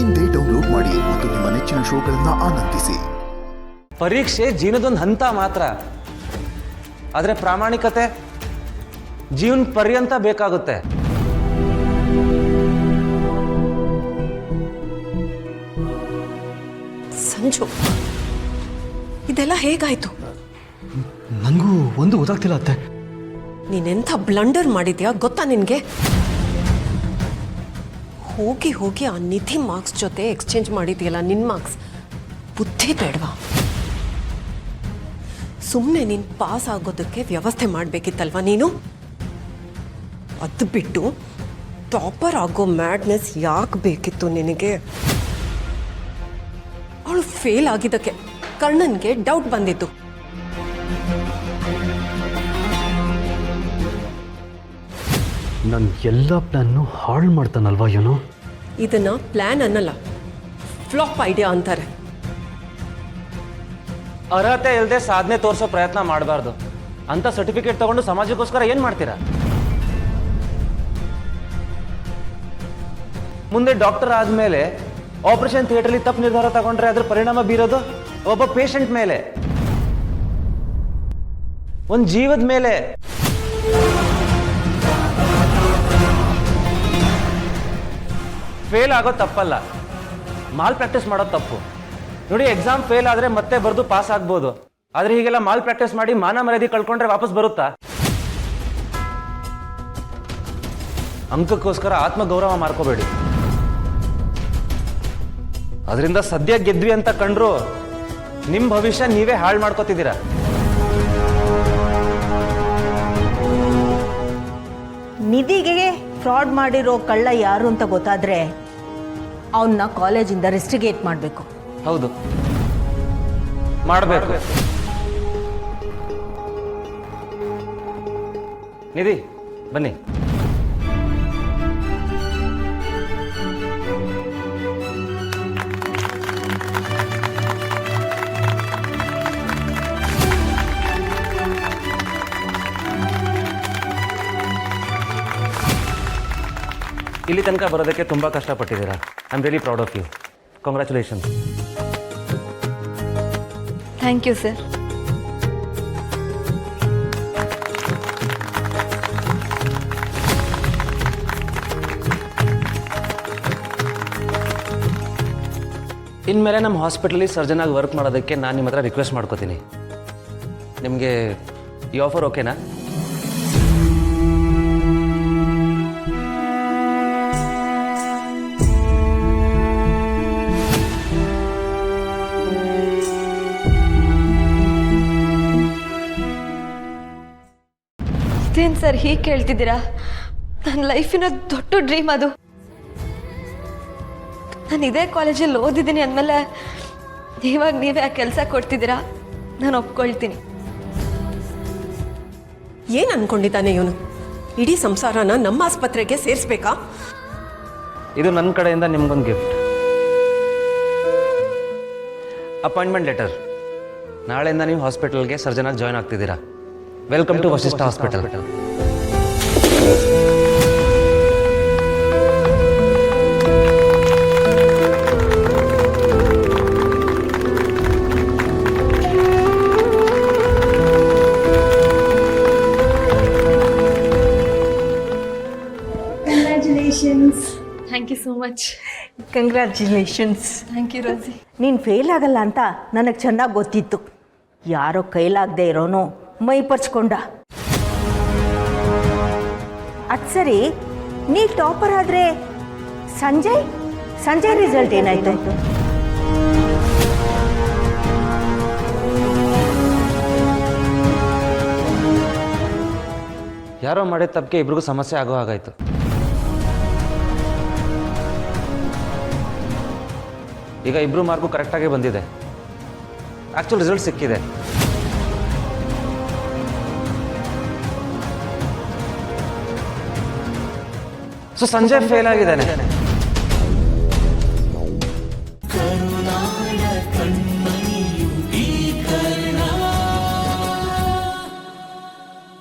ಇಂದೇ ಡೌನ್ಲೋಡ್ ಮಾಡಿ ಮತ್ತು ನಿಮ್ಮ ನೆಚ್ಚಿನ ಶೋಗಳನ್ನು ಆನಂದಿಸಿ. ಪರೀಕ್ಷೆ ಜೀವನದೊಂದು ಹಂತ ಮಾತ್ರ, ಆದರೆ ಪ್ರಾಮಾಣಿಕತೆ ಜೀವನ ಪರ್ಯಂತ ಬೇಕಾಗುತ್ತೆ. ಸಂಜು, ಇದೆಲ್ಲ ಹೇಗಾಯ್ತು? ನನಗೂ ಒಂದು ಗೊತ್ತಾಗ್ತಿಲ್ಲ ಅತ್ತೆ. ನೀನೆಂಥ ಬ್ಲಂಡರ್ ಮಾಡಿದ್ಯಾ ಗೊತ್ತಾ ನಿನಗೆ? ಹೋಗಿ ಹೋಗಿ ಆ ನಿಧಿ ಮಾರ್ಕ್ಸ್ ಜೊತೆ ಎಕ್ಸ್ಚೇಂಜ್ ಮಾಡಿದ್ಯಲ್ಲ ನಿನ್ನ ಮಾರ್ಕ್ಸ್. ಬುದ್ಧಿ ಬೇಡವಾ? ಸುಮ್ಮನೆ ನೀನು ಪಾಸ್ ಆಗೋದಕ್ಕೆ ವ್ಯವಸ್ಥೆ ಮಾಡಬೇಕಿತ್ತಲ್ವ ನೀನು? ಅದು ಬಿಟ್ಟು ಟಾಪರ್ ಆಗೋ ಮ್ಯಾಡ್ನೆಸ್ ಯಾಕೆ ಬೇಕಿತ್ತು ನಿನಗೆ? ಅವಳು ಫೇಲ್ ಆಗಿದ್ದಕ್ಕೆ ಕರ್ಣನ್ಗೆ ಡೌಟ್ ಬಂದಿತ್ತು. ನನ್ನ ಎಲ್ಲ ಪ್ಲಾನ್ನು ಹಾಳು ಮಾಡ್ತಾನಲ್ವಾ ಇವನು? ಇದನ್ನ ಪ್ಲಾನ್ ಅನ್ನಲ್ಲ, ಫ್ಲಾಪ್ ಐಡಿಯಾ ಅಂತಾರೆ. ಅರ್ಹತೆ ಇಲ್ಲದೆ ಸಾಧನೆ ತೋರಿಸೋ ಪ್ರಯತ್ನ ಮಾಡಬಾರ್ದು ಅಂತ ಸರ್ಟಿಫಿಕೇಟ್ ತಗೊಂಡು ಸಮಾಜಕ್ಕೋಸ್ಕರ ಏನು ಮಾಡ್ತೀರಾ? ಮುಂದೆ ಡಾಕ್ಟರ್ ಆದಮೇಲೆ ಆಪರೇಷನ್ ಥಿಯೇಟರ್ಲಿ ತಪ್ಪು ನಿರ್ಧಾರ ತಗೊಂಡ್ರೆ ಅದ್ರ ಪರಿಣಾಮ ಬೀರೋದು ಒಬ್ಬ ಪೇಷಂಟ್ ಮೇಲೆ, ಒಂದು ಜೀವದ ಮೇಲೆ. ಫೇಲ್ ಆಗೋದು ತಪ್ಪಲ್ಲ, ಮಾಲ್ ಪ್ರಾಕ್ಟೀಸ್ ಮಾಡೋದು ತಪ್ಪು. ನೋಡಿ, ಎಕ್ಸಾಮ್ ಫೇಲ್ ಆದರೆ ಮತ್ತೆ ಬರೆದು ಪಾಸ್ ಆಗ್ಬೋದು, ಆದರೆ ಹೀಗೆಲ್ಲ ಮಾಲ್ ಪ್ರಾಕ್ಟೀಸ್ ಮಾಡಿ ಮಾನ ಮರ್ಯಾದೆ ಕಳ್ಕೊಂಡ್ರೆ ವಾಪಸ್ ಬರುತ್ತಾ? ಅಂಕಕ್ಕೋಸ್ಕರ ಆತ್ಮಗೌರವ ಮಾರ್ಕೋಬೇಡಿ. ಅದರಿಂದ ಸದ್ಯ ಗೆದ್ವಿ ಅಂತ ಕಂಡ್ರು ನಿಮ್ಮ ಭವಿಷ್ಯ ನೀವೇ ಹಾಳು ಮಾಡ್ಕೋತಿದ್ದೀರಾ. ನಿಧಿಗೆ ಫ್ರಾಡ್ ಮಾಡಿರೋ ಕಳ್ಳ ಯಾರು ಅಂತ ಗೊತ್ತಾದ್ರೆ ಅವನ್ನ ಕಾಲೇಜಿಂದ ರೆಸ್ಟಿಗೇಟ್ ಮಾಡಬೇಕು. ಹೌದು, ಮಾಡಬೇಕು. ನಿಧಿ, ಬನ್ನಿ. ಇಲ್ಲಿ ತನಕ ಬರೋದಕ್ಕೆ ತುಂಬ ಕಷ್ಟಪಟ್ಟಿದ್ದೀರಾ. I am really proud of you. Congratulations. Thank you sir. ಇನ್ಮೇಲೆ ನಮ್ಮ ಹಾಸ್ಪಿಟಲಲ್ಲಿ ಸರ್ಜನ್ ಆಗಿ ವರ್ಕ್ ಮಾಡೋದಕ್ಕೆ ನಾನು ನಿಮ್ಮ ಹತ್ರ ರಿಕ್ವೆಸ್ಟ್ ಮಾಡ್ಕೋತೀನಿ. ನಿಮಗೆ ಈ ಆಫರ್ ಓಕೆನಾ? ಇದೇನು ಸರ್ ಹೀಗೆ ಕೇಳ್ತಿದ್ದೀರಾ? ನನ್ನ ಲೈಫಿನ ದೊಡ್ಡ ಡ್ರೀಮ್ ಅದು. ನಾನು ಇದೇ ಕಾಲೇಜಲ್ಲಿ ಓದಿದ್ದೀನಿ ಅಂದಮೇಲೆ ಇವಾಗ ನೀವೇ ಆ ಕೆಲಸ ಕೊಡ್ತಿದ್ದೀರಾ, ನಾನು ಒಪ್ಕೊಳ್ತೀನಿ. ಏನು ಅನ್ಕೊಂಡಿದ್ದಾನೆ ಇವನು? ಇಡೀ ಸಂಸಾರನ ನಮ್ಮ ಆಸ್ಪತ್ರೆಗೆ ಸೇರಿಸ್ಬೇಕಾ? ಇದು ನನ್ನ ಕಡೆಯಿಂದ ನಿಮ್ಗೊಂದು ಗಿಫ್ಟ್. Appointment letter. ನಾಳೆಯಿಂದ ನೀವು ಹಾಸ್ಪಿಟಲ್ಗೆ ಸರ್ಜನಾಗಿ ಜಾಯ್ನ್ ಆಗ್ತಿದ್ದೀರಾ. Welcome to Vashishta hospital. Congratulations. Thank you so much. Congratulations. Thank you Rosy. ನೀನು ಫೇಲ್ ಆಗಲ್ಲ ಅಂತ ನನಗೆ ಚೆನ್ನಾಗಿ ಗೊತ್ತಿತ್ತು. ಯಾರೋ ಕೈಲಾಗದೆ ಇರೋನು ಮೈ ಪರ್ಚ್ಕೊಂಡ. ಅದು ಸರಿ, ನೀ ಟಾಪರ್ ಆದರೆ ಸಂಜಯ್ ರಿಸಲ್ಟ್ ಏನಾಯ್ತು? ಯಾರೋ ಮಾಡಿದ ತಪ್ಪಿಗೆ ಇಬ್ರಿಗೂ ಸಮಸ್ಯೆ ಆಗೋ ಹಾಗಾಯ್ತು. ಈಗ ಇಬ್ರು ಮಾರ್ಕು ಕರೆಕ್ಟಾಗಿ ಬಂದಿದೆ. ಆ್ಯಕ್ಚುಲ್ ರಿಸಲ್ಟ್ ಸಿಕ್ಕಿದೆ. ಸೊ ಸಂಜಯ್ ಫೇಲ್ ಆಗಿದ್ದಾನೆ.